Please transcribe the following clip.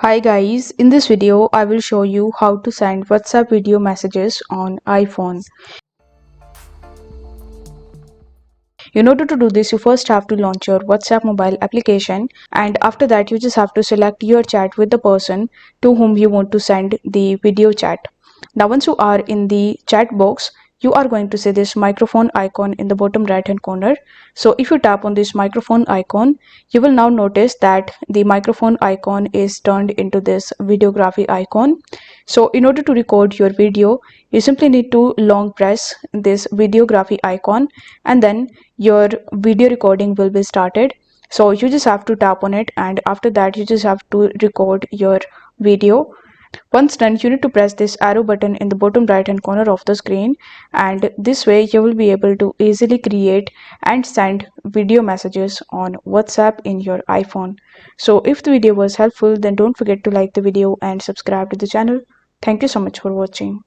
Hi guys, in this video I will show you how to send WhatsApp video messages on iPhone. In order to do this, you first have to launch your WhatsApp mobile application, and after that you just have to select your chat with the person to whom you want to send the video chat. Now once you are in the chat box, you are going to see this microphone icon in the bottom right hand corner. So if you tap on this microphone icon, you will now notice that the microphone icon is turned into this videography icon. So in order to record your video, you simply need to long press this videography icon, and then your video recording will be started. So you just have to tap on it, and after that you just have to record your video. Once done, you need to press this arrow button in the bottom right hand corner of the screen, and this way you will be able to easily create and send video messages on WhatsApp in your iPhone. So if the video was helpful, then don't forget to like the video and subscribe to the channel. Thank you so much for watching.